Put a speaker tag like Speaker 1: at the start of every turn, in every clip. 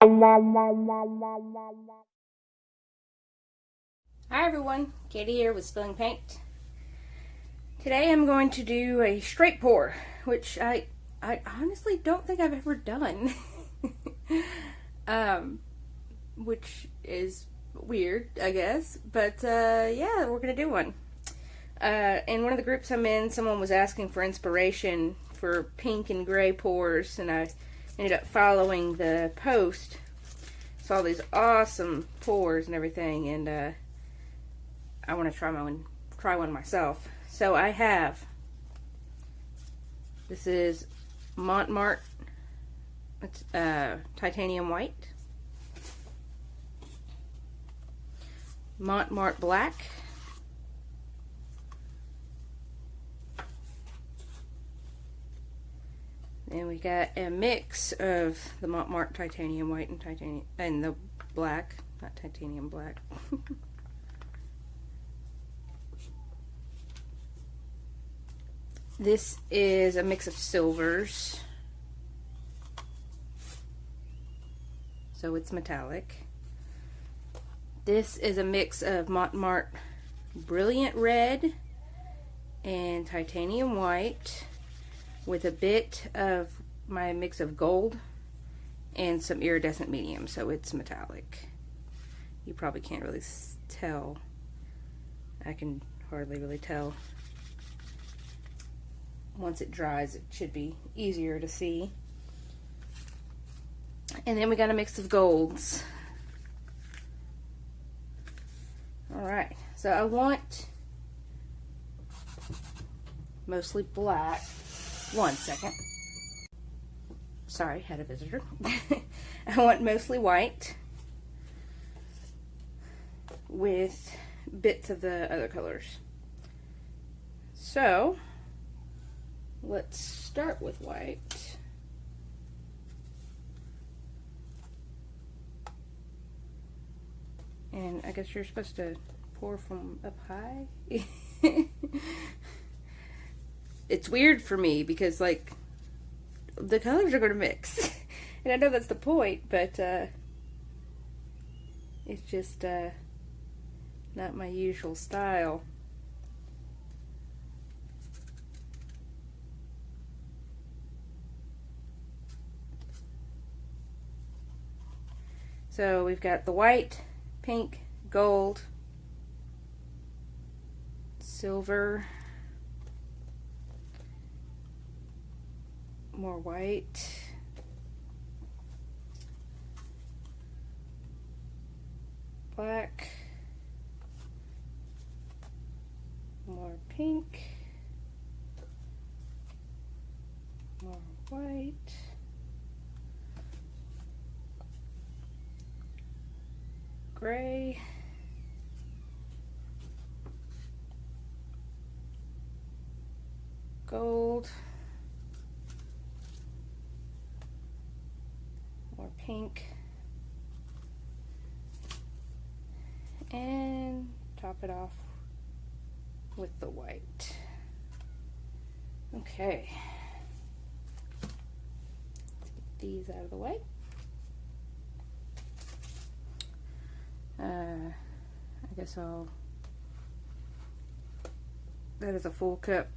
Speaker 1: Hi everyone, Katie here with Spilling Paint. Today I'm going to do a straight pour, which I honestly don't think I've ever done. Which is weird, I guess, but yeah, we're gonna do one. In one of the groups I'm in, someone was asking for inspiration for pink and gray pours, and I ended up following the post. Saw these awesome pours and everything, and I want to try one myself. So I have, this is Montmartre, it's titanium white, Montmartre black, and we got a mix of the Montmartre titanium white and the black, not titanium black. This is a mix of silvers, so it's metallic. This is a mix of Montmartre brilliant red and titanium white with a bit of my mix of gold and some iridescent medium, so it's metallic. You probably can't really tell. I can hardly really tell. Once it dries, it should be easier to see. And then we got a mix of golds. Alright, so I want mostly black. One second. Sorry, had a visitor. I want mostly white with bits of the other colors. So let's start with white. And I guess you're supposed to pour from up high. It's weird for me because, like, the colors are going to mix. And I know that's the point, but it's just not my usual style. So we've got the white, pink, gold, silver, more white, black, more pink, more white, gray, gold, more pink, and top it off with the white. Okay, let's get these out of the way. I guess that is a full cup.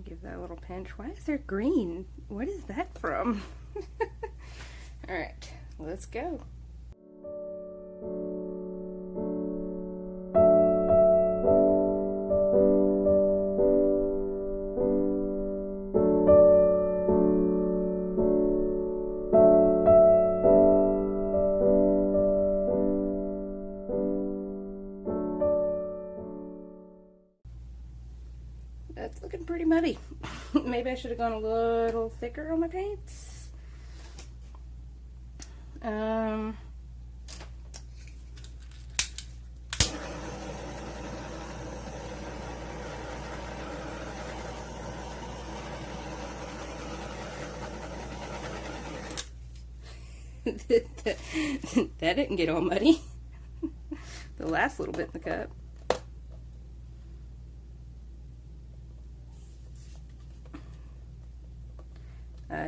Speaker 1: Give that a little pinch. Why is there green? What is that from? Alright, let's go. That's looking pretty muddy. Maybe I should have gone a little thicker on my paints. That didn't get all muddy. The last little bit in the cup.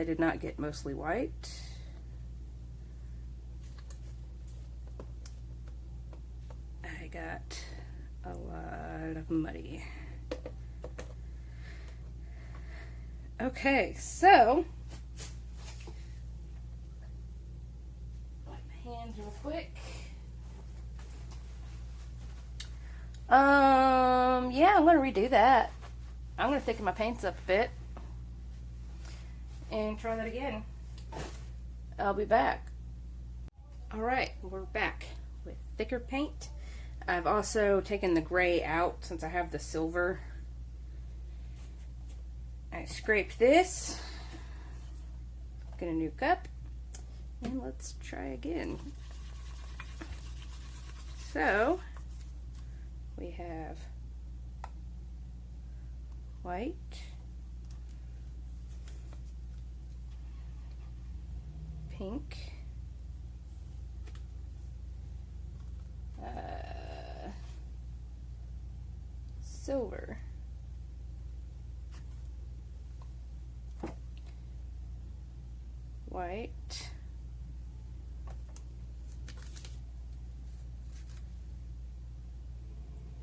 Speaker 1: I did not get mostly white. I got a lot of muddy. Okay, so wipe my hands real quick. Yeah, I'm gonna redo that. I'm gonna thicken my paints up a bit and try that again. I'll be back. Alright, we're back with thicker paint. I've also taken the gray out since I have the silver. I scraped this, get a new cup, and let's try again. So, we have white, pink, silver, white,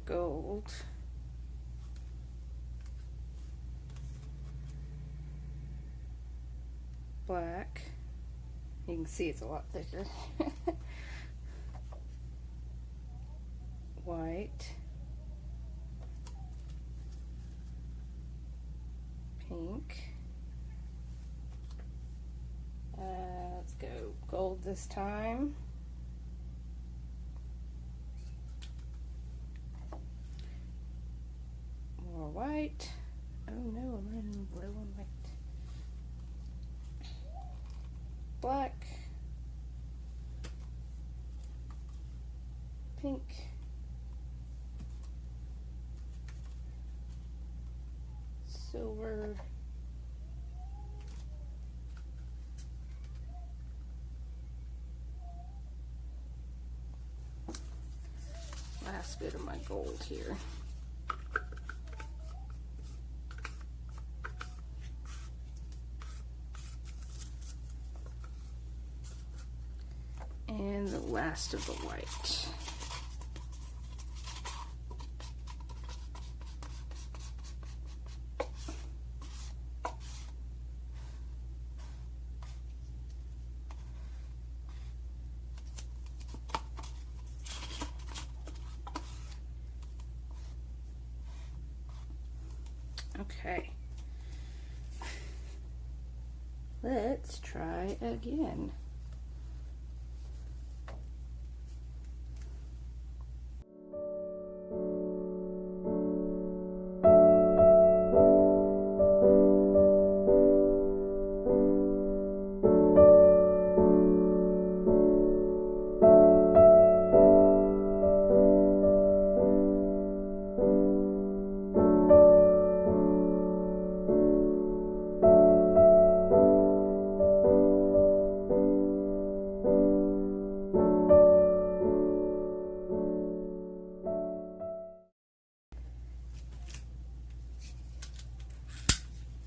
Speaker 1: gold, black. You can see it's a lot thicker. White, pink. Let's go gold this time. More white. Oh no, I'm running blue and white. Black, pink, silver, last bit of my gold here. And the last of the white. Okay. Let's try again.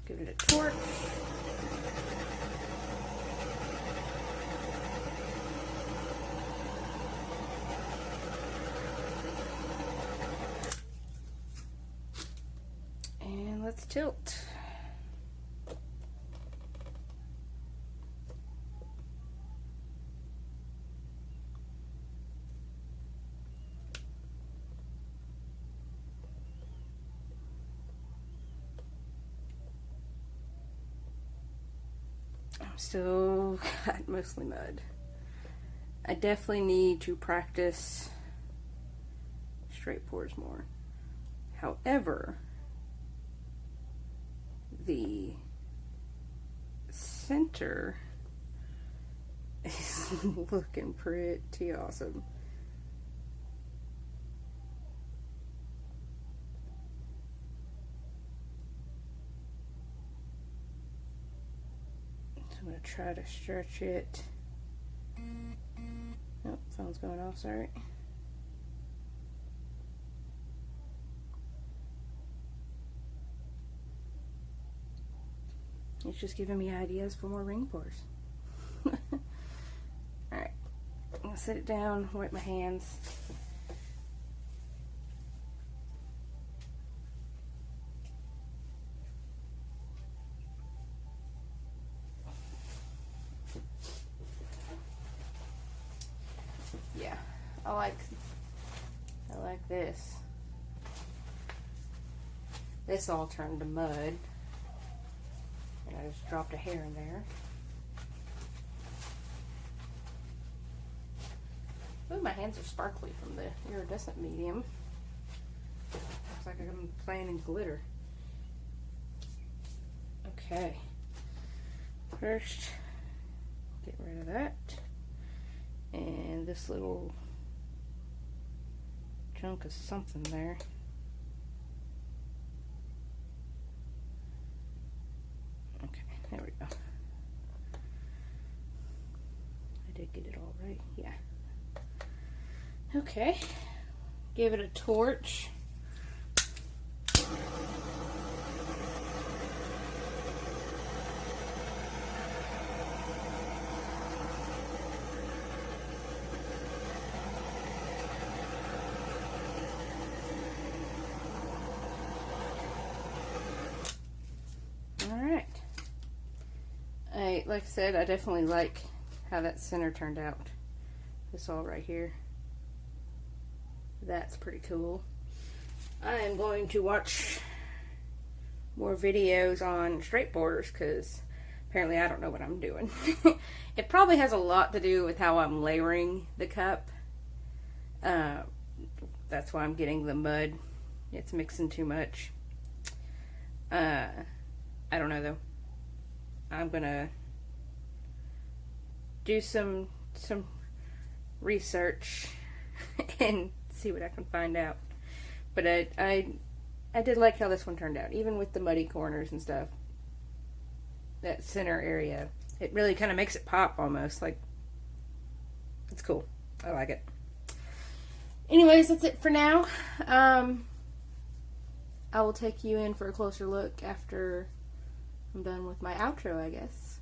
Speaker 1: Give it a torque. And let's tilt. Still got mostly mud. I definitely need to practice straight pours more. However, the center is looking pretty awesome. I'm going to try to stretch it. Oh, phone's going off, sorry. It's just giving me ideas for more ring pours. Alright, I'm going to set it down, wipe my hands. Yeah, I like this. This all turned to mud, and I just dropped a hair in there. Ooh, my hands are sparkly from the iridescent medium. Looks like I'm playing in glitter. Okay. First, get rid of that. And this little chunk of something there. Okay, there we go. I did get it all right, yeah. Okay, give it a torch. Alright. Like I said, I definitely like how that center turned out. This all right here. That's pretty cool. I am going to watch more videos on straight borders because apparently I don't know what I'm doing. It probably has a lot to do with how I'm layering the cup. That's why I'm getting the mud. It's mixing too much. I don't know though. I'm gonna do some research and see what I can find out. But I did like how this one turned out, even with the muddy corners and stuff. That center area, it really kind of makes it pop almost. Like, it's cool. I like it. Anyways, that's it for now. I will take you in for a closer look after I'm done with my outro, I guess.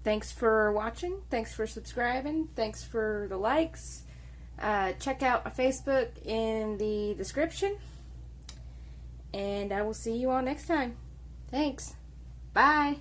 Speaker 1: Thanks for watching. Thanks for subscribing. Thanks for the likes. Check out my Facebook in the description. And I will see you all next time. Thanks. Bye.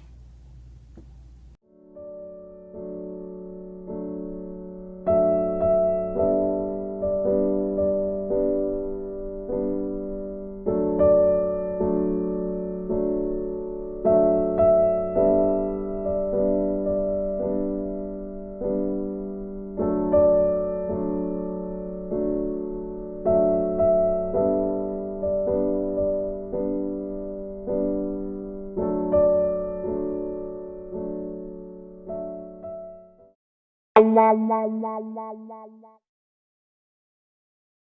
Speaker 2: La la la la la la.